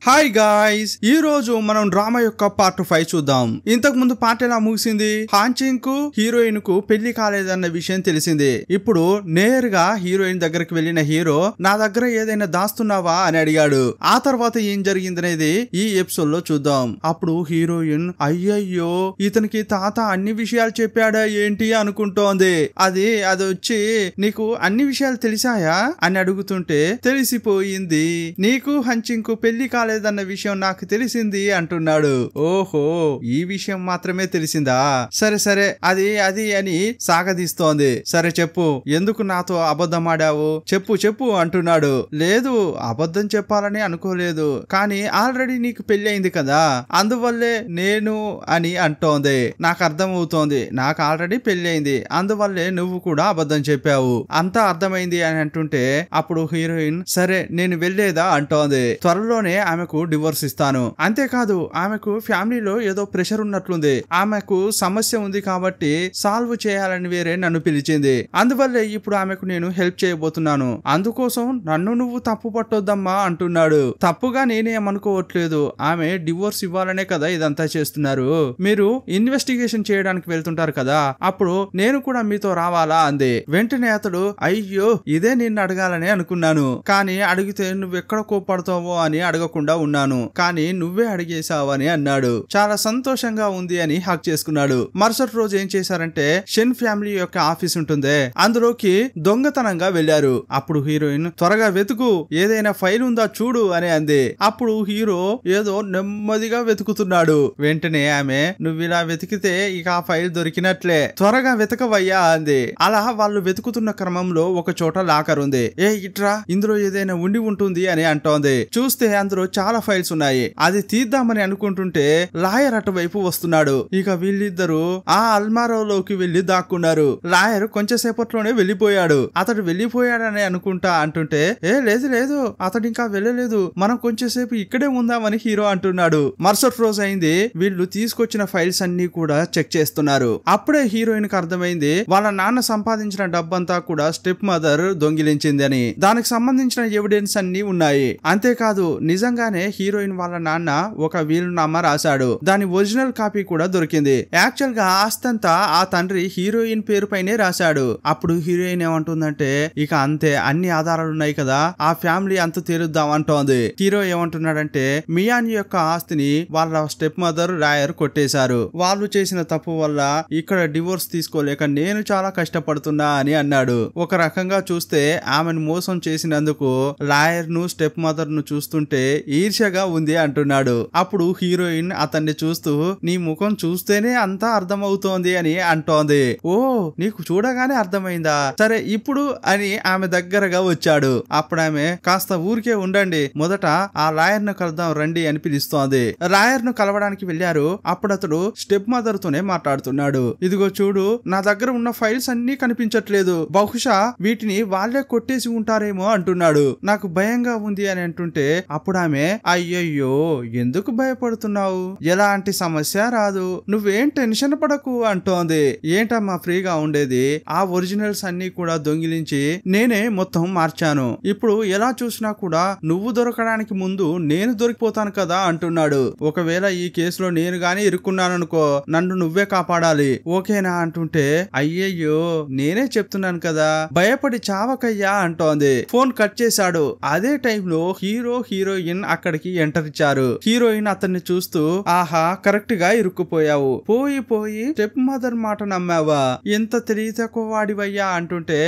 Hi guys, ఈ రోజు మనం డ్రామా యొక్క పార్ట్ 5 చూద్దాం. ఇంతకు ముందు పార్ట్ ఎలా ముగిసింది? హాంచింగ్ కు హీరోయిన్ కు పెళ్లి కాలేదన్న విషయం తెలిసింది. ఇప్పుడు నేరుగా హీరోయిన్ దగ్గరికి వెళ్లిన హీరో నా దగ్గర ఏదైనా దాస్తున్నావా అని అడిగాడు. ఆ తర్వాత ఏం జరిగిందనేది ఈ ఎపిసోడ్ లో చూద్దాం. అప్పుడు హీరోయిన్ అయ్యయ్యో ఇతనికి తాత అన్ని విషయాలు చెప్పాడా ఏంటి అనుకుంటోంది. అది వచ్చి నీకు అన్ని విషయాలు తెలిసాయా అని అడుగుతుంటే తెలిసిపోయింది, నీకు హంచింగ్ కు పెళ్లి లేదన్న విషయం నాకు తెలిసింది అంటున్నాడు. ఓహో, ఈ విషయం మాత్రమే తెలిసిందా? సరే సరే అది అని సాగదీస్తోంది. సరే చెప్పు, ఎందుకు నాతో అబద్ధం ఆడావు? చెప్పు చెప్పు అంటున్నాడు. లేదు, అబద్ధం చెప్పాలని అనుకోలేదు, కానీ ఆల్రెడీ నీకు పెళ్లి అయింది కదా, అందువల్లే నేను అని అంటోంది. నాకు అర్థం అవుతోంది, నాకు ఆల్రెడీ పెళ్లి అయింది, అందువల్లే నువ్వు కూడా అబద్ధం చెప్పావు, అంతా అర్థమైంది అని అంటుంటే అప్పుడు హీరోయిన్ సరే నేను వెళ్లేదా అంటోంది. త్వరలోనే ఆమెకు డివోర్స్ ఇస్తాను, అంతేకాదు ఆమెకు ఫ్యామిలీలో ఏదో ప్రెషర్ ఉన్నట్లుంది, ఆమెకు సమస్య ఉంది కాబట్టి సాల్వ్ చేయాలని వేరే నన్ను పిలిచింది, అందువల్లే ఇప్పుడు ఆమెకు నేను హెల్ప్ చేయబోతున్నాను, అందుకోసం నన్ను నువ్వు తప్పు పట్టొద్దమ్మా అంటున్నాడు. తప్పుగా నేనేమనుకోవట్లేదు, ఆమె డివోర్స్ ఇవ్వాలనే కదా ఇదంతా చేస్తున్నారు, మీరు ఇన్వెస్టిగేషన్ చేయడానికి వెళ్తుంటారు కదా, అప్పుడు నేను కూడా మీతో రావాలా అంది. వెంటనే అతడు అయ్యో ఇదే నిన్ను అడగాలని అనుకున్నాను, కానీ అడిగితే నువ్వెక్కడ కోప్పడతావో అని అడగకుండా ఉన్నాను, కానీ నువ్వే అడిగేశావని అన్నాడు. చాలా సంతోషంగా ఉంది అని హక్ చేసుకున్నాడు. మరుసటి రోజు ఏం చేశారంటే షెన్ ఫ్యామిలీ యొక్క ఆఫీస్ ఉంటుంది, అందులోకి దొంగతనంగా వెళ్లారు. అప్పుడు హీరోయిన్ త్వరగా వెతుకు, ఏదైనా ఫైల్ ఉందా చూడు అని అంది. అప్పుడు హీరో ఏదో నెమ్మదిగా వెతుకుతున్నాడు. వెంటనే ఆమె నువ్విలా వెతికితే ఇక ఆ ఫైల్ దొరికినట్లే, త్వరగా వెతకవయ్యా అంది. అలా వాళ్ళు వెతుకుతున్న క్రమంలో ఒక చోట లాకర్ ఉంది. ఇట్రా, ఇందులో ఏదైనా ఉండి ఉంటుంది అని అంటోంది. చూస్తే అందులో చాలా ఫైల్స్ ఉన్నాయి, అది తీద్దామని అనుకుంటుంటే లాయర్ అటువైపు వస్తున్నాడు. ఇక వీళ్ళిద్దరూ ఆ అల్మారాలోకి వెళ్లి దాక్కున్నారు. లాయర్ కొంచెం సేపట్లోనే వెళ్లిపోయాడు. అతడు వెళ్లిపోయాడని అనుకుంటా అంటుంటే లేదు లేదు అతడు ఇంకా వెళ్ళలేదు, మనం కొంచెం సేపు ఇక్కడే ఉందామని హీరో అంటున్నాడు. మరుసటి రోజు అయింది, వీళ్ళు తీసుకొచ్చిన ఫైల్స్ అన్ని కూడా చెక్ చేస్తున్నారు. అప్పుడే హీరోయిన్ కి అర్థమైంది వాళ్ళ నాన్న సంపాదించిన డబ్బంతా కూడా స్టెప్ మదర్ దొంగిలించింది అని. దానికి సంబంధించిన ఎవిడెన్స్ అన్ని ఉన్నాయి. అంతేకాదు నిజంగానే హీరోయిన్ వాళ్ళ నాన్న ఒక వీలునామా రాశాడు, దాని ఒరిజినల్ కాపీ కూడా దొరికింది. యాక్చువల్ గా ఆస్తంతా ఆ తండ్రి హీరోయిన్ పేరు పైనే రాశాడు. అప్పుడు హీరోయిన్ ఏమంటుందంటే ఇక అంతే, అన్ని ఆధారాలు ఉన్నాయి కదా, ఆ ఫ్యామిలీ అంత తేలుద్దాం అంటోంది. హీరో ఏమంటున్నాడంటే మియాన్ యొక్క ఆస్తిని వాళ్ళ స్టెప్ మదర్ లాయర్ కొట్టేశారు, వాళ్ళు చేసిన తప్పు వల్ల ఇక్కడ డివోర్స్ తీసుకోలేక నేను చాలా కష్టపడుతున్నా అని అన్నాడు. ఒక రకంగా చూస్తే ఆమెను మోసం చేసినందుకు లాయర్ ను స్టెప్ మదర్ ను చూస్తుంటే ఈర్ష్యగా ఉంది అంటున్నాడు. అప్పుడు హీరోయిన్ అతన్ని చూస్తూ నీ ముఖం చూస్తేనే అంతా అర్థమవుతోంది అని అంటోంది. ఓ, నీకు చూడగానే అర్థమైందా, సరే ఇప్పుడు అని ఆమె దగ్గరగా వచ్చాడు. అప్పుడు ఆమె కాస్త ఊరికే ఉండండి, మొదట ఆ లాయర్ ను కలుద్దాం రండి అని పిలుస్తోంది. లాయర్ ను కలవడానికి వెళ్లారు. అప్పుడు అతడు స్టెప్ మదర్ తోనే మాట్లాడుతున్నాడు. ఇదిగో చూడు, నా దగ్గర ఉన్న ఫైల్స్ అన్ని కనిపించట్లేదు, బహుశా వీటిని వాళ్లే కొట్టేసి ఉంటారేమో అంటున్నాడు. నాకు భయంగా ఉంది అని అంటుంటే అప్పుడు ఆమె అయ్యయ్యో ఎందుకు భయపడుతున్నావు, ఎలాంటి సమస్య రాదు, నువ్వేం టెన్షన్ పడకు అంటోంది. ఏంటమ్మా ఫ్రీగా ఉండేది, ఆ ఒరిజినల్స్ అన్ని కూడా దొంగిలించి నేనే మొత్తం మార్చాను, ఇప్పుడు ఎలా చూసినా కూడా నువ్వు దొరకడానికి ముందు నేను దొరికిపోతాను కదా అంటున్నాడు. ఒకవేళ ఈ కేసులో నేను గాని ఇరుక్కున్నాననుకో నన్ను నువ్వే కాపాడాలి, ఓకేనా అంటుంటే అయ్యయ్యో నేనే చెప్తున్నాను కదా, భయపడి చావకయ్యా అంటోంది. ఫోన్ కట్ చేశాడు. అదే టైంలో హీరో హీరోయిన్ అక్కడికి ఎంటర్ ఇచ్చారు. హీరోయిన్ అతన్ని చూస్తూ ఆహా కరెక్ట్ గా ఇరుక్కుపోయావు, పోయి పోయి స్టెప్ మదర్ మాట నమ్మావా, ఎంత తెలివి తక్కువ వాడివయ్యా అంటుంటే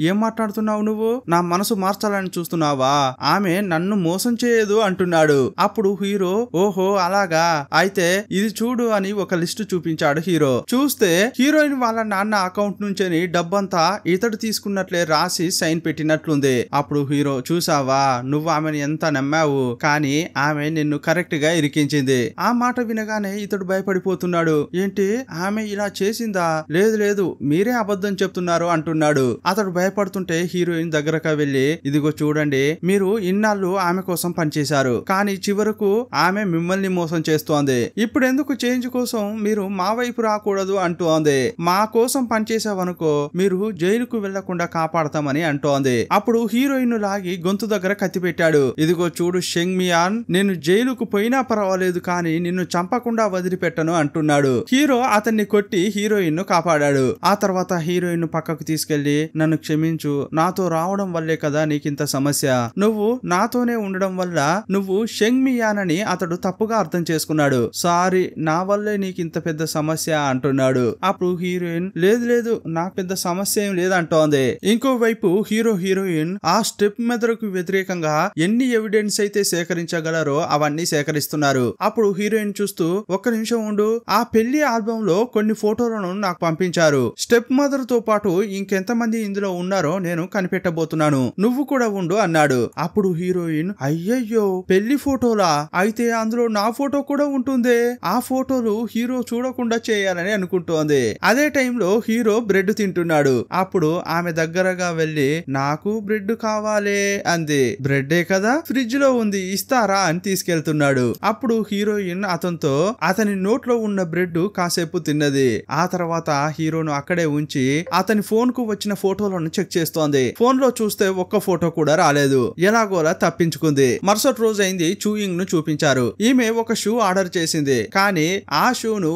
ఏం మాట్లాడుతున్నావు నువ్వు, నా మనసు మార్చాలని చూస్తున్నావా, ఆమె నన్ను మోసం చేయదు అంటున్నాడు. అప్పుడు హీరో ఓహో అలాగా, అయితే ఇది చూడు అని ఒక లిస్టు చూపించాడు హీరో. చూస్తే హీరోయిన్ వాళ్ళ నాన్న అకౌంట్ నుంచి డబ్బంతా ఇతడు తీసుకున్నట్లే రాసి సైన్ పెట్టినట్లుంది. అప్పుడు హీరో చూసావా, నువ్వు ఆమెను ఎంత నమ్మావు, కానీ ఆమె నిన్ను కరెక్ట్ గా ఇరికించింది. ఆ మాట వినగానే ఇతడు భయపడిపోతున్నాడు. ఏంటి ఆమె ఇలా చేసిందా, లేదు లేదు మీరే అబద్ధం చెప్తున్నారు అంటున్నాడు. అతడు భయపడుతుంటే హీరోయిన్ దగ్గరగా వెళ్లి ఇదిగో చూడండి, మీరు ఇన్నాళ్ళు ఆమె కోసం పనిచేశారు, కానీ చివరకు ఆమె మిమ్మల్ని మోసం చేస్తోంది, ఇప్పుడు ఎందుకు చేంజ్ కోసం మీరు మా వైపు రాకూడదు అంటోంది. మా కోసం పనిచేసావనుకో మీరు జైలుకు వెళ్లకుండా కాపాడతామని అంటోంది. అప్పుడు హీరోయిన్ లాగి గొంతు దగ్గర కత్తి పెట్టాడు. ఇదిగో చూడు షెంగ్ షెంగ్ మియాన్, నేను జైలుకు పోయినా పర్వాలేదు కానీ నిన్ను చంపకుండా వదిలిపెట్టను అంటున్నాడు. హీరో అతన్ని కొట్టి హీరోయిన్ ను కాపాడాడు. ఆ తర్వాత హీరోయిన్ ను పక్కకు తీసుకెళ్లి, నన్ను క్షమించు, నాతో రావడం వల్లే కదా నీకింత సమస్య, నువ్వు నాతోనే ఉండడం వల్ల నువ్వు షెంగ్ మియాన్ అని అతడు తప్పుగా అర్థం చేసుకున్నాడు, సారీ, నా వల్లే నీకింత పెద్ద సమస్య అంటున్నాడు. అప్పుడు హీరోయిన్, లేదు లేదు, నాకు పెద్ద సమస్య ఏం లేదంటోంది. ఇంకోవైపు హీరోయిన్ ఆ స్టెప్ మెథడ్కు వ్యతిరేకంగా ఎన్ని ఎవిడెన్స్ అయితే సేకరించగలరో అవన్నీ సేకరిస్తున్నారు. అప్పుడు హీరోయిన్ చూస్తూ, ఒక్క నిమిషం ఉండు, ఆ పెళ్లి ఆల్బమ్ లో కొన్ని ఫోటోలను నాకు పంపించారు, స్టెప్ మదర్ తో పాటు ఇంకెంతమంది ఇందులో ఉన్నారో నేను కనిపెట్టబోతున్నాను, నువ్వు కూడా ఉండు అన్నాడు. అప్పుడు హీరోయిన్, అయ్యయ్యో పెళ్లి ఫోటోలా, అయితే అందులో నా ఫోటో కూడా ఉంటుందే, ఆ ఫోటోలు హీరో చూడకుండా చేయాలని అనుకుంటోంది. అదే టైంలో హీరో బ్రెడ్ తింటున్నాడు. అప్పుడు ఆమె దగ్గరగా వెళ్లి, నాకు బ్రెడ్ కావాలే అంది. బ్రెడ్డే కదా, ఫ్రిడ్జ్ లో ఉంది, ఇస్తారా అని తీసుకెళ్తున్నాడు. అప్పుడు హీరోయిన్ అతనితో అతని నోట్లో ఉన్న బ్రెడ్ కాసేపు తిన్నది. ఆ తర్వాత హీరోను అక్కడే ఉంచి అతని ఫోన్ కు వచ్చిన ఫోటోలను చెక్ చేస్తోంది. ఫోన్ లో చూస్తే ఒక్క ఫోటో కూడా రాలేదు. ఎలాగోలా తప్పించుకుంది. మరుసటి రోజు అయింది. చూయింగ్ ను చూపించారు. ఈమె ఒక షూ ఆర్డర్ చేసింది, కానీ ఆ షూను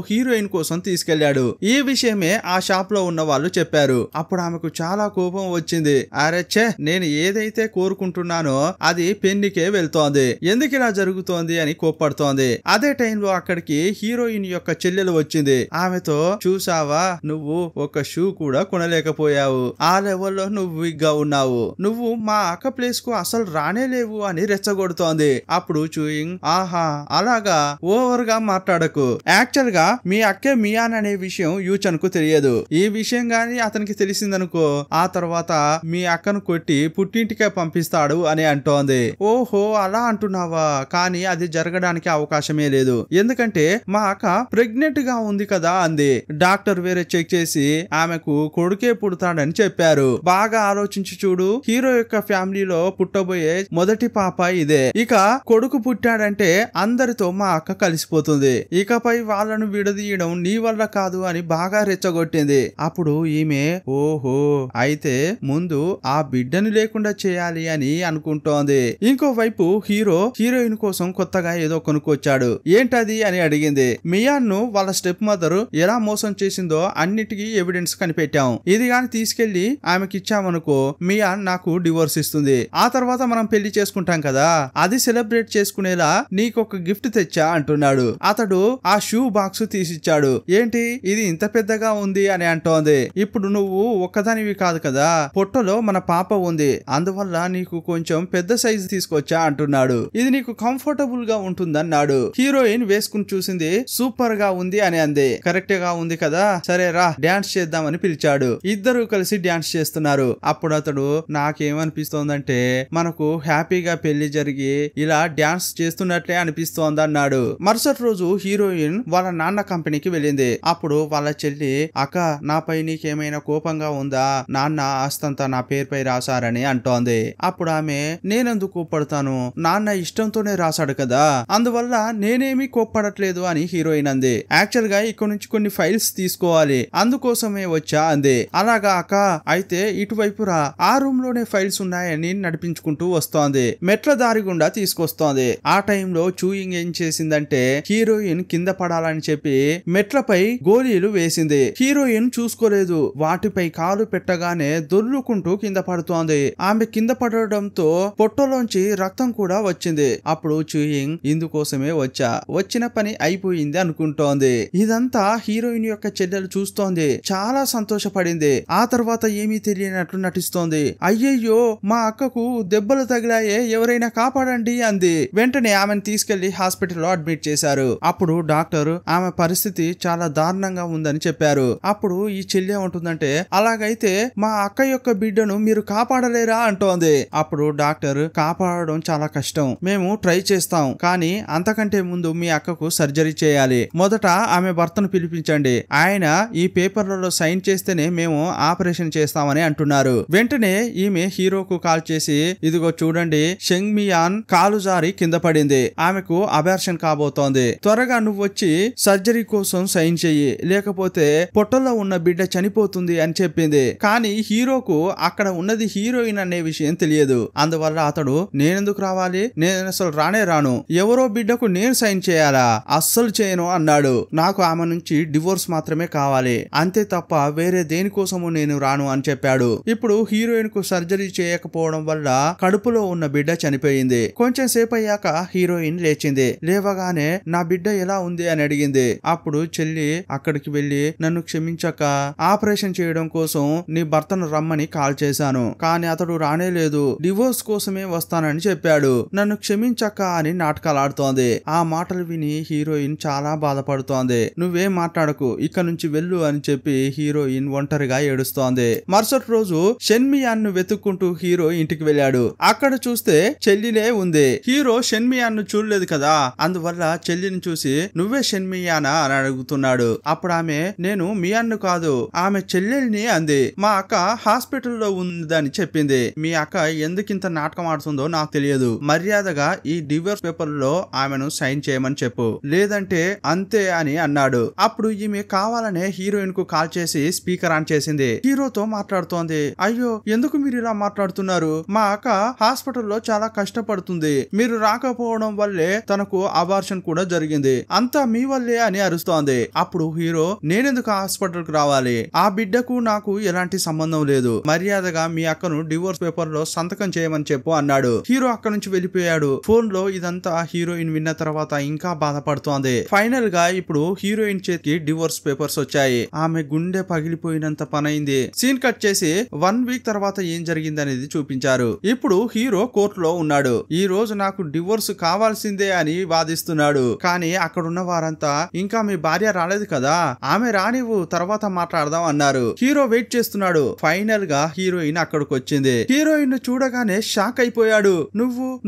హీరోయిన్ కోసం తీసుకెళ్లాడు. ఈ విషయమే ఆ షాప్ లో ఉన్న వాళ్ళు చెప్పారు. అప్పుడు ఆమెకు చాలా కోపం వచ్చింది. అరే ఛే, నేను ఏదైతే కోరుకుంటున్నానో అది పెన్నికే వెళ్తోంది, ఎందుకు ఇలా జరుగుతోంది అని కోప్పడుతోంది. అదే టైంలో అక్కడికి హీరోయిన్ యొక్క చెల్లెలు వచ్చింది. ఆమెతో, చూసావా, నువ్వు ఒక షూ కూడా కొనలేకపోయావు, ఆ లెవెల్లో నువ్వు వీక్ గా ఉన్నావు, నువ్వు మా అక్క ప్లేస్ కు అసలు రానేలేవు అని రెచ్చగొడుతోంది. అప్పుడు చూయింగ్, ఆహా అలాగా, ఓవర్ గా మాట్లాడకు, యాక్చువల్ గా మీ అక్కే మియాన్ అనే విషయం యూచన్ కు తెలియదు, ఈ విషయం గాని అతనికి తెలిసిందనుకో ఆ తర్వాత మీ అక్కను కొట్టి పుట్టింటికే పంపిస్తాడు అని అంటోంది. ఓహో అలా అంటున్నావా, కానీ అది జరగడానికి అవకాశమే లేదు, ఎందుకంటే మా అక్క ప్రెగ్నెంట్ గా ఉంది కదా అంది. డాక్టర్ వేరే చెక్ చేసి ఆమెకు కొడుకే పుడతాడని చెప్పారు. బాగా ఆలోచించి చూడు, హీరో యొక్క ఫ్యామిలీలో పుట్టబోయే మొదటి పాప ఇదే. ఇక కొడుకు పుట్టాడంటే అందరితో మా అక్క కలిసిపోతుంది, ఇకపై వాళ్ళను విడదీయడం నీ వల్ల కాదు అని బాగా రెచ్చగొట్టింది. అప్పుడు ఈమె, ఓహో అయితే ముందు ఆ బిడ్డను లేకుండా చేయాలి అని అనుకుంటోంది. ఇంకోవైపు హీరోయిన్ కోసం కొత్తగా ఏదో కొనుక్కొచ్చాడు. ఏంటది అని అడిగింది. మియాన్ ను వాళ్ళ స్టెప్ మదర్ ఎలా మోసం చేసిందో అన్నిటికీ ఎవిడెన్స్ కనిపెట్టాం, ఇది గాని తీసుకెళ్లి ఆమెకి ఇచ్చామనుకో మియాన్ నాకు డివోర్స్ ఇస్తుంది, ఆ తర్వాత మనం పెళ్లి చేసుకుంటాం కదా, అది సెలబ్రేట్ చేసుకునేలా నీకొక గిఫ్ట్ తెచ్చా అంటున్నాడు. అతడు ఆ షూ బాక్స్ తీసిచ్చాడు. ఏంటి ఇది ఇంత పెద్దగా ఉంది అని అంటోంది. ఇప్పుడు నువ్వు ఒక్కదానివి కాదు కదా, పొట్టలో మన పాప ఉంది, అందువల్ల నీకు కొంచెం పెద్ద సైజు తీసుకొచ్చా అంటున్నాడు. ఇది నీకు కంఫర్టబుల్ గా ఉంటుందన్నాడు. హీరోయిన్ వేసుకుని చూసింది, సూపర్ గా ఉంది అని అంది. కరెక్ట్ గా ఉంది కదా, సరే రా డాన్స్ చేద్దామని పిలిచాడు. ఇద్దరు కలిసి డాన్స్ చేస్తున్నారు. అప్పుడు అతడు, నాకేమనిపిస్తోందంటే మనకు హ్యాపీగా పెళ్లి జరిగి ఇలా డాన్స్ చేస్తున్నట్లే అనిపిస్తోంది అన్నాడు. మరుసటి రోజు హీరోయిన్ వాళ్ళ నాన్న కంపెనీకి వెళ్ళింది. అప్పుడు వాళ్ళ చెల్లి, అక్క నాపై నీకేమైనా కోపంగా ఉందా, నాన్న ఆస్తంతా నా పేరుపై రాశారని అంటోంది. అప్పుడు ఆమె, నేనెందుకు కోప్పడతాను, నాన్న ఇష్టంతోనే రాశాడు కదా, అందువల్ల నేనేమీ కోప్పడట్లేదు అని హీరోయిన్ అంది. యాక్చువల్ గా ఇక్కడ నుంచి కొన్ని ఫైల్స్ తీసుకోవాలి, అందుకోసమే వచ్చా అంది. అలాగా అక్క, అయితే ఇటువైపు రా, ఆ రూమ్ లోనే ఫైల్స్ ఉన్నాయని నడిపించుకుంటూ వస్తోంది. మెట్ల దారి గుండా తీసుకొస్తోంది. ఆ టైంలో చూయింగ్ ఏం చేసిందంటే హీరోయిన్ కింద పడాలని చెప్పి మెట్లపై గోళీలు వేసింది. హీరోయిన్ చూసుకోలేదు, వాటిపై కాలు పెట్టగానే దొర్లుకుంటూ కింద పడుతోంది. ఆమె కింద పడడంతో పొట్టలోంచి రక్తం కూడా వచ్చింది. అప్పుడు చూయింగ్, ఇందుకోసమే వచ్చా, వచ్చిన పని అయిపోయింది అనుకుంటోంది. ఇదంతా హీరోయిన్ యొక్క చెల్లెలు చూస్తోంది. చాలా సంతోషపడింది. ఆ తర్వాత ఏమీ తెలియనట్లు నటిస్తోంది. అయ్యయ్యో మా అక్కకు దెబ్బలు తగిలాయే, ఎవరైనా కాపాడండి అంది. వెంటనే ఆమెను తీసుకెళ్లి హాస్పిటల్లో అడ్మిట్ చేశారు. అప్పుడు డాక్టర్ ఆమె పరిస్థితి చాలా దారుణంగా ఉందని చెప్పారు. అప్పుడు ఈ చెల్లి ఏమంటుందంటే, అలాగైతే మా అక్క యొక్క బిడ్డను మీరు కాపాడలేరా అంటోంది. అప్పుడు డాక్టర్, కాపాడడం చాలా కష్టం, మేము ట్రై చేస్తాం, కానీ అంతకంటే ముందు మీ అక్కకు సర్జరీ చేయాలి, మొదట ఆమె భర్తను పిలిపించండి, ఆయన ఈ పేపర్లలో సైన్ చేస్తేనే మేము ఆపరేషన్ చేస్తామని అంటున్నారు. వెంటనే ఈమె హీరోకు కాల్ చేసి, ఇదిగో చూడండి, షెంగ్ మియాన్ కాలు జారి కింద పడింది, ఆమెకు అబార్షన్ కాబోతోంది, త్వరగా నువ్వు వచ్చి సర్జరీ కోసం సైన్ చెయ్యి, లేకపోతే పొట్టలో ఉన్న బిడ్డ చనిపోతుంది అని చెప్పింది. కానీ హీరోకు అక్కడ ఉన్నది హీరోయిన్ అనే విషయం తెలియదు. అందువల్ల అతడు, నేనెందుకు ఎందుకు రావాలి, నేను అసలు రానే రాను, ఎవరో బిడ్డకు నేను సైన్ చేయాలా, అస్సలు చేయను అన్నాడు. నాకు ఆమె నుంచి డివోర్స్ మాత్రమే కావాలి, అంతే తప్ప వేరే దేనికోసము నేను రాను అని చెప్పాడు. ఇప్పుడు హీరోయిన్ కు సర్జరీ చేయకపోవడం వల్ల కడుపులో ఉన్న బిడ్డ చనిపోయింది. కొంచెం సేపు అయ్యాక హీరోయిన్ లేచింది. లేవగానే నా బిడ్డ ఎలా ఉంది అని అడిగింది. అప్పుడు చెల్లి అక్కడికి వెళ్లి, నన్ను క్షమించక, ఆపరేషన్ చేయడం కోసం నీ భర్తను రమ్మని కాల్ చేశాను, కానీ అతడు రానే లేదు, డివోర్స్ కోసమే వస్తానని చెప్పాడు, నన్ను క్షమించక అని నాటకాలు ఆడుతోంది. ఆ మాటలు విని హీరోయిన్ చాలా బాధపడుతోంది. నువ్వేం మాట్లాడకు, ఇక్కడ నుంచి వెళ్ళు అని చెప్పి హీరోయిన్ ఒంటరిగా ఏడుస్తోంది. మరుసటి రోజు షెన్మియాన్ ను వెతుక్కుంటూ హీరో ఇంటికి వెళ్ళాడు. అక్కడ చూస్తే చెల్లినే ఉంది. హీరో షెన్మియాన్ ను చూడలేదు కదా, అందువల్ల చెల్లిని చూసి నువ్వే షెన్మియానా అని అడుగుతున్నాడు. అప్పుడు ఆమె, నేను మియాన్ను కాదు, ఆమె చెల్లెల్ని అంది. మా అక్క హాస్పిటల్లో ఉందని చెప్పింది. మీ అక్క ఎందుకింత నాటకం ఆడుతుందో నాకు తెలియదు, మర్యాదగా ఈ డివోర్స్ పేపర్ లో ఆమెను సైన్ చేయమని చెప్పు, లేదంటే అంతే అని అన్నాడు. అప్పుడు ఈమె కావాలనే హీరోయిన్ కు కాల్ చేసి స్పీకర్ ఆన్ చేసింది. హీరోతో మాట్లాడుతోంది. అయ్యో ఎందుకు మీరు ఇలా మాట్లాడుతున్నారు, మా అక్క హాస్పిటల్లో చాలా కష్టపడుతుంది, మీరు రాకపోవడం వల్లే తనకు అబార్షన్ కూడా జరిగింది, అంతా మీ వల్లే అని అరుస్తోంది. అప్పుడు హీరో, నేనెందుకు హాస్పిటల్ కు రావాలి, ఆ బిడ్డకు నాకు ఎలాంటి సంబంధం లేదు, మర్యాదగా మీ అక్కను డివోర్స్ పేపర్ లో సంతకం చేయమని చెప్పు అన్నాడు. హీరో అక్కడ నుంచి వెళ్ళిపోయాడు. ఫోన్ లో ఇదంతా హీరోయిన్ విన్న తర్వాత ఇంకా బాధపడుతోంది. ఫైనల్ గా ఇప్పుడు హీరోయిన్ చేతికి డివోర్స్ పేపర్స్ వచ్చాయి. ఆమె గుండె పగిలిపోయినంత పనైంది. సీన్ కట్ చేసి 1 వీక్ తర్వాత ఏం జరిగింది అనేది చూపించారు. ఇప్పుడు హీరో కోర్టులో ఉన్నాడు. ఈ రోజు నాకు డివోర్స్ కావాల్సిందే అని వాదిస్తున్నాడు. కానీ అక్కడున్న వారంతా, ఇంకా మీ భార్య రాలేదు కదా, ఆమె రానివ్వు, తర్వాత మాట్లాడదాం అన్నారు. హీరో వెయిట్ చేస్తున్నాడు. ఫైనల్ గా హీరోయిన్ అక్కడికి వచ్చింది. హీరోయిన్ ను చూడగానే షాక్ అయిపోయాడు.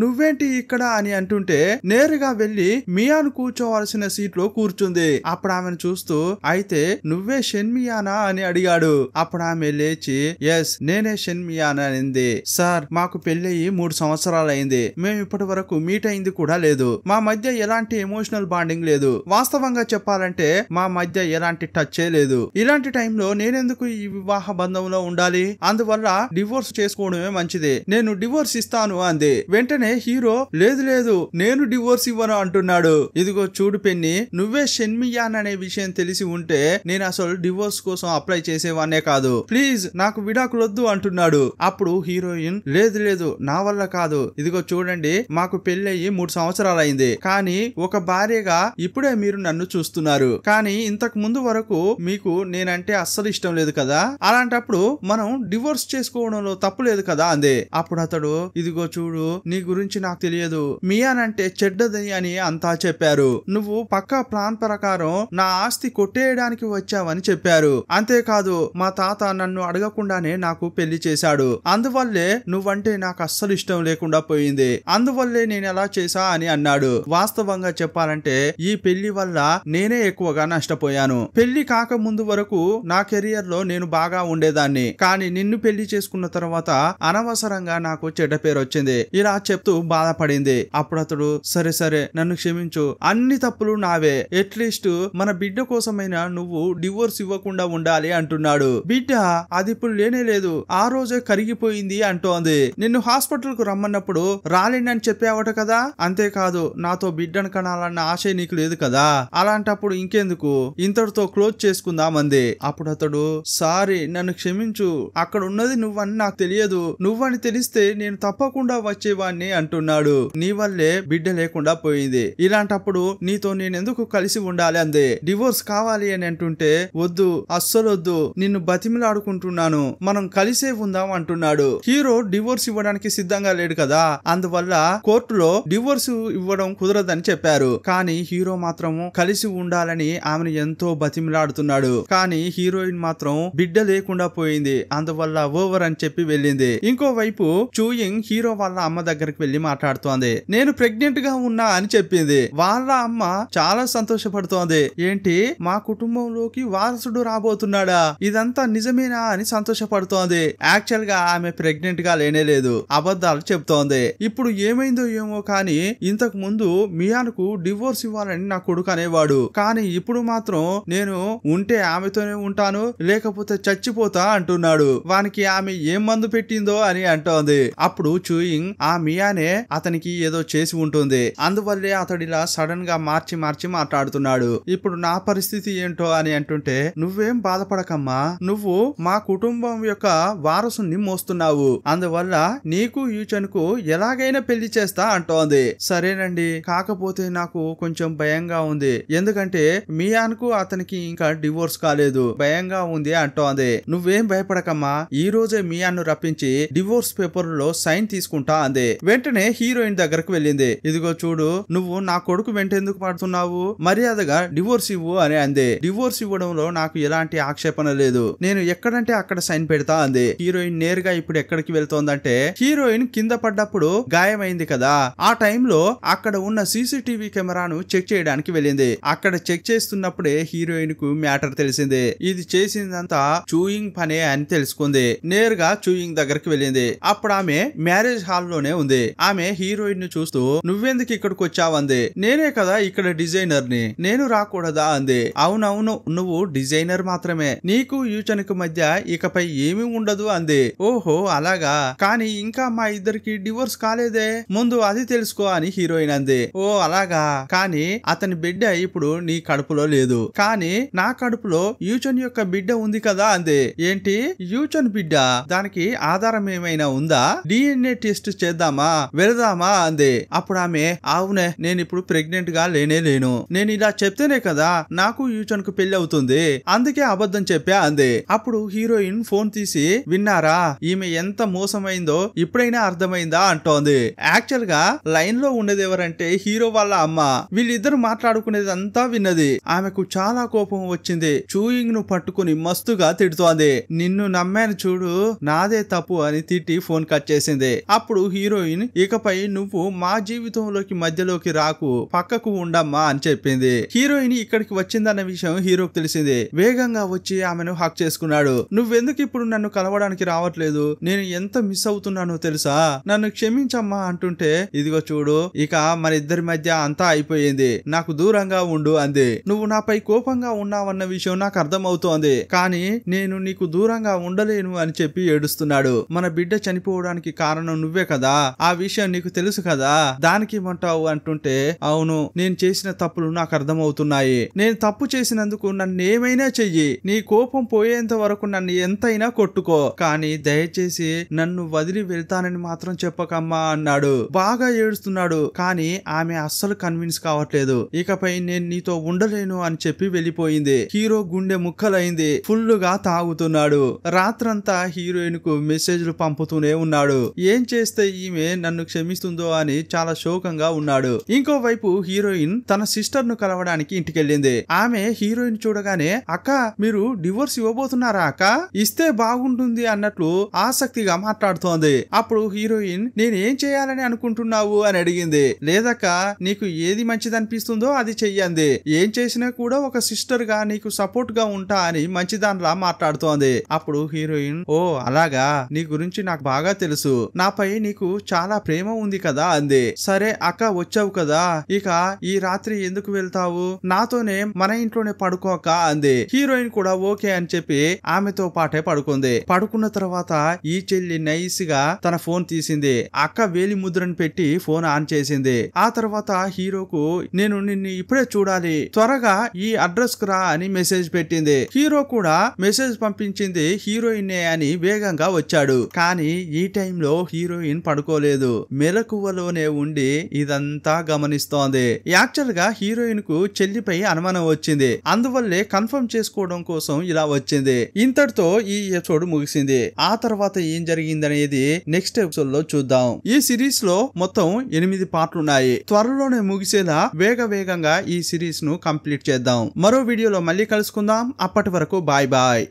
నువ్వేంటి ఇక్కడ అని అంటుంటే నేరుగా వెళ్లి మియాన్ కూర్చోవలసిన సీట్ లో కూర్చుంది. అప్పుడు ఆమెను చూస్తూ, అయితే నువ్వే షెన్మియానా అని అడిగాడు. అప్పుడు ఆమె లేచి, ఎస్ నేనే షెన్మియానా అనింది. సార్, మాకు పెళ్ళయి 3 సంవత్సరాలు అయింది, మేము ఇప్పటి వరకు మీట్ అయింది కూడా లేదు, మా మధ్య ఎలాంటి ఎమోషనల్ బాండింగ్ లేదు, వాస్తవంగా చెప్పాలంటే మా మధ్య ఎలాంటి టచ్ లేదు, ఇలాంటి టైంలో నేనెందుకు ఈ వివాహ బంధంలో ఉండాలి, అందువల్ల డివోర్స్ చేసుకోవడమే మంచిది, నేను డివోర్స్ ఇస్తాను అంది. వెంటనే హీరో, లేదు నేను డివోర్స్ ఇవ్వను అంటున్నాడు. ఇదిగో చూడు పెన్ని, నువ్వే షెన్మియాన్ అనే విషయం తెలిసి ఉంటే నేను అసలు డివోర్స్ కోసం అప్లై చేసేవాన్నే కాదు, ప్లీజ్ నాకు విడాకులొద్దు అంటున్నాడు. అప్పుడు హీరోయిన్, లేదు నా వల్ల కాదు, ఇదిగో చూడండి మాకు పెళ్ళయి 3 సంవత్సరాలు అయింది, కానీ ఒక భార్యగా ఇప్పుడే మీరు నన్ను చూస్తున్నారు, కానీ ఇంతకు ముందు వరకు మీకు నేనంటే అస్సలు ఇష్టం లేదు కదా, అలాంటప్పుడు మనం డివోర్స్ చేసుకోవడంలో తప్పు లేదు కదా అందే. అప్పుడు అతడు, ఇదిగో చూడు నీ గురించి నాకు తెలియదు, మియాన్ అంటే చెడ్డది అని అంతా చెప్పారు, నువ్వు పక్కా ప్లాన్ ప్రకారం నా ఆస్తి కొట్టేయడానికి వచ్చావని చెప్పారు, అంతేకాదు మా తాత నన్ను అడగకుండానే నాకు పెళ్లి చేశాడు, అందువల్లే నువ్వంటే నాకు అస్సలు ఇష్టం లేకుండా పోయింది, అందువల్లే నేను ఎలా చేశా అని అన్నాడు. వాస్తవంగా చెప్పాలంటే ఈ పెళ్లి వల్ల నేనే ఎక్కువగా నష్టపోయాను, పెళ్లి కాక ముందు వరకు నా కెరియర్ లో నేను బాగా ఉండేదాన్ని, కానీ నిన్ను పెళ్లి చేసుకున్న తర్వాత అనవసరంగా నాకు చెడ్డ పేరు వచ్చింది, ఇలా చెప్తూ బాధపడింది. అప్పుడు అతడు, సరే నన్ను క్షమించు, అన్ని తప్పులు నావే, అట్లీస్ట్ మన బిడ్డ కోసమైనా నువ్వు డివోర్స్ ఇవ్వకుండా ఉండాలి అంటున్నాడు. బిడ్డ అది ఇప్పుడు లేనే లేదు, ఆ రోజే కరిగిపోయింది అంటోంది, నిన్ను హాస్పిటల్ కు రమ్మన్నప్పుడు రాలేనని చెప్పావట కదా, అంతేకాదు నాతో బిడ్డను కనాలన్న ఆశ నీకు లేదు కదా, అలాంటప్పుడు ఇంకెందుకు, ఇంతటితో క్లోజ్ చేసుకుందామంది. అప్పుడు అతడు, సారీ నన్ను క్షమించు, అక్కడ ఉన్నది నువ్వని నాకు తెలియదు, నువ్వని తెలిస్తే నేను తప్పకుండా వచ్చేవాణ్ణి అంటున్నాడు, నీ వల్లే బిడ్డ లేకుండా పోయింది, ఇలాంటప్పుడు నీతో నేనెందుకు కలిసి ఉండాలి అందే. డివోర్స్ కావాలి అని అంటుంటే, వద్దు అస్సలొద్దు, నిన్ను బతిమిలాడుకుంటున్నాను, మనం కలిసే ఉందాం అంటున్నాడు. హీరో డివోర్స్ ఇవ్వడానికి సిద్ధంగా లేడు కదా, అందువల్ల కోర్టులో డివోర్స్ ఇవ్వడం కుదరదని చెప్పారు, కానీ హీరో మాత్రం కలిసి ఉండాలని ఆమెను ఎంతో బతిమిలాడుతున్నాడు, కానీ హీరోయిన్ మాత్రం బిడ్డ లేకుండా పోయింది, అందువల్ల ఓవర్ అని చెప్పి వెళ్ళింది. ఇంకోవైపు చూయింగ్ హీరో వాళ్ళ అమ్మ దగ్గరికి వెళ్లి మాట్లాడుతోంది. నేను ప్రెగ్నెంట్ గా ఉన్నా అని చెప్పింది. వాళ్ళ అమ్మ చాలా సంతోషపడుతోంది. ఏంటి మా కుటుంబంలోకి వారసుడు రాబోతున్నాడా, ఇదంతా నిజమేనా అని సంతోషపడుతోంది. యాక్చువల్ గా ఆమె ప్రెగ్నెంట్ గా లేనేలేదు, అబద్ధాలు చెప్తోంది. ఇప్పుడు ఏమైందో ఏమో కానీ ఇంతకు ముందు మియాన్కు డివోర్స్ ఇవ్వాలని నా కొడుకు అనేవాడు, కానీ ఇప్పుడు మాత్రం నేను ఉంటే ఆమెతోనే ఉంటాను లేకపోతే చచ్చిపోతా అంటున్నాడు. వానికి ఆమె ఏం మందు పెట్టిందో అని అంటోంది. అప్పుడు చూయింగ్ ఆ మియానే అతనికి ఏదో చేసి ఉంటుంది. అందువల్లే అతడిలా సడన్ గా మార్చి మాట్లాడుతున్నాడు. ఇప్పుడు నా పరిస్థితి ఏంటో అని అంటుంటే, నువ్వేం బాధపడకమ్మా, నువ్వు మా కుటుంబం యొక్క వారసుని మోస్తున్నావు, అందువల్ల నీకు యూచన్ కు ఎలాగైనా పెళ్లి చేస్తా అంటోంది. సరేనండి, కాకపోతే నాకు కొంచెం భయంగా ఉంది, ఎందుకంటే మియాన్ కు అతనికి ఇంకా డివోర్స్ కాలేదు, భయంగా ఉంది అంటోంది. నువ్వేం భయపడకమ్మా, ఈ రోజే మియాన్ ను రప్పించి డివోర్స్ పేపర్ లో సైన్ తీసుకుంటా అంది. వెంటనే హీరోయిన్ దగ్గరకు వెళ్ళింది. ఇదిగో చూడు, నువ్వు నా కొడుకు వెంట ఎందుకు పడుతున్నావు, మర్యాదగా డివోర్స్ ఇవ్వు అని అంది. డివోర్స్ ఇవ్వడంలో నాకు ఎలాంటి ఆక్షేపణ లేదు, నేను ఎక్కడంటే అక్కడ సైన్ పెడతా అంది. హీరోయిన్ నేరుగా ఇప్పుడు ఎక్కడికి వెళ్తోందంటే, హీరోయిన్ కింద పడ్డప్పుడు గాయమైంది కదా, ఆ టైంలో అక్కడ ఉన్న సీసీటీవీ కెమెరాను చెక్ చేయడానికి వెళ్ళింది. అక్కడ చెక్ చేస్తున్నప్పుడే హీరోయిన్ కు మ్యాటర్ తెలిసింది. ఇది చేసిందంతా చూయింగ్ పనే అని తెలుసుకుంది. నేరుగా చూయింగ్ దగ్గరికి వెళ్ళింది. అప్పుడు ఆమె మ్యారేజ్ హాల్ లోనే ఉంది. ఆమె హీరోయిన్ ను చూస్తూ, నువ్వెందుకు ఇక్కడికి వచ్చావంది. నేనే కదా ఇక్కడ డిజైనర్ ని, నేను రాకూడదా అంది. అవునవును, నువ్వు డిజైనర్ మాత్రమే, నీకు యూచన్ కు మధ్య ఇకపై ఏమీ ఉండదు అంది. ఓహో అలాగా, కానీ ఇంకా మా ఇద్దరికి డివోర్స్ కాలేదే, ముందు అది తెలుసుకో అని హీరోయిన్ అంది. ఓ అలాగా, కానీ అతని బిడ్డ ఇప్పుడు నీ కడుపులో లేదు, కానీ నా కడుపులో యూచన్ యొక్క బిడ్డ ఉంది కదా అంది. ఏంటి యూచన్ బిడ్డ, దానికి ఆధారం ఏమైనా ఉందా, డిఎన్ఏ టెస్ట్ చేద్దామా, వెళదామా అంది. అప్పుడు ఆమె, అవునే, నేను ఇప్పుడు ప్రెగ్నెంట్ గా లేను, నేను ఇలా చెప్తేనే కదా నాకు యూచన్ కు పెళ్లి అవుతుంది, అందుకే అబద్ధం చెప్పా అంది. అప్పుడు హీరోయిన్ ఫోన్ తీసి, విన్నారా ఈమె ఎంత మోసమైందో ఇప్పుడైనా అర్థమైందా అంటోంది. యాక్చువల్ గా లైన్ లో ఉండేది ఎవరంటే హీరో వాళ్ళ అమ్మ. వీళ్ళిద్దరు మాట్లాడుకునేది అంతా విన్నది. ఆమెకు చాలా కోపం వచ్చింది. చూయింగ్ ను పట్టుకుని మస్తుగా తిడుతోంది. నిన్ను నమ్మాను చూడు, నాదే తప్పు అని తిట్టి ఫోన్ కట్ చేసింది. అప్పుడు హీరోయిన్, ఇకపై నువ్వు మా జీవితంలోకి మధ్యలోకి రాకు, పక్కకు ఉండమ్మా అని చెప్పింది. హీరోయిన్ ఇక్కడికి వచ్చిందన్న విషయం హీరోకి తెలిసింది. వేగంగా వచ్చి ఆమెను హక్ చేసుకున్నాడు. నువ్వెందుకు ఇప్పుడు నన్ను కలవడానికి రావట్లేదు, నేను ఎంత మిస్ అవుతున్నానో తెలుసా, నన్ను క్షమించమ్మా అంటుంటే, ఇదిగో చూడు, ఇక మన ఇద్దరి మధ్య అంతా అయిపోయింది, నాకు దూరంగా ఉండు అంది. నువ్వు నాపై కోపంగా ఉన్నావన్న విషయం నాకు అర్థమవుతోంది, కానీ నేను నీకు దూరంగా ఉండలేను అని చెప్పి ఏడుస్తున్నాడు. మన బిడ్డ చనిపోవడానికి కారణం నువ్వే కదా, ఆ విషయం నీకు తెలుసు కదా, దానికి ఏమంటావు అంటుంటే, అవును, నేను చేసిన తప్పులు నాకు అర్థమవుతున్నాయి, నేను తప్పు చేసినందుకు నన్ను ఏమైనా చెయ్యి, నీ కోపం పోయేంత వరకు నన్ను ఎంతైనా కొట్టుకో, కానీ దయచేసి నన్ను వదిలి వెళ్తానని మాత్రం చెప్పకమ్మా అన్నాడు. బాగా ఏడుస్తున్నాడు, కానీ ఆమె అస్సలు కన్విన్స్ కావట్లేదు. ఇకపై నేను నీతో ఉండలేను అని చెప్పి వెళ్ళిపోయింది. హీరో గుండె ముక్కలైంది, ఫుల్ గా తాగుతున్నాడు. రాత్రంతా హీరోయిన్ కు మెసేజ్లు పంపుతూనే ఉన్నాడు. ఏం చేస్తే ఈమె నన్ను క్షమిస్తుందో అని చాలా శోకంగా ఉన్నాడు. ఇంకోవైపు హీరోయిన్ తన సిస్టర్ ను కలవడానికి ఇంటికెళ్ళింది. ఆమె హీరోయిన్ చూడగానే, అక్క మీరు డివోర్స్ ఇవ్వబోతున్నారా అక్క, ఇస్తే బాగుంటుంది అన్నట్లు ఆసక్తిగా మాట్లాడుతోంది. అప్పుడు హీరోయిన్, నేనేం చేయాలని అనుకుంటున్నావు అని అడిగింది. లేదక్క, నీకు ఏది మంచిది అనిపిస్తుందో అది చెయ్యండి, ఏం చేసినా కూడా ఒక సిస్టర్ గా నీకు సపోర్ట్ గా ఉంటా అని మంచిదానిలా మాట్లాడుతోంది. అప్పుడు హీరోయిన్, ఓ అలాగా, నీ గురించి నాకు బాగా తెలుసు, నాపై నీకు చాలా ప్రేమ ఉంది కదా అంది. సరే అక్క, వచ్చావు కదా, ఇక ఈ రాత్రి ఎందుకు వెళ్తావు, నాతోనే మన ఇంట్లోనే పడుకోక అంది. హీరోయిన్ కూడా ఓకే అని చెప్పి ఆమెతో పాటే పడుకుంది. పడుకున్న తర్వాత ఈ చెల్లి నైస్ గా తన ఫోన్ తీసింది. అక్క వేలి ముద్రను పెట్టి ఫోన్ ఆన్ చేసింది. ఆ తర్వాత హీరోకు, నేను నిన్ను ఇప్పుడే చూడాలి, త్వరగా ఈ అడ్రస్ కు రా అని మెసేజ్ పెట్టింది. హీరో కూడా మెసేజ్ పంపించింది హీరోయిన్ అని వేగంగా వచ్చాడు. కానీ ఈ టైంలో హీరోయిన్ పడుకోలేదు, మెలకువలోనే ఉండి ఇదంతా గమనిస్తోంది. యాక్చువల్ గా హీరోయిన్ కు చెల్లిపై అనుమానం వచ్చింది, అందువల్లే కన్ఫర్మ్ చేసుకోవడం కోసం ఇలా వచ్చింది. ఇంతటితో ఈ ఎపిసోడ్ ముగిసింది. ఆ తర్వాత ఏం జరిగిందనేది నెక్స్ట్ ఎపిసోడ్ లో చూద్దాం. ఈ సిరీస్ లో మొత్తం 8 పార్ట్లు ఉన్నాయి. త్వరలోనే ముగిసేలా వేగంగా ఈ సిరీస్ ను కంప్లీట్ చేద్దాం. మరో వీడియోలో మళ్ళీ కలుసుకుందాం. అప్పటి వరకు బాయ్ బాయ్.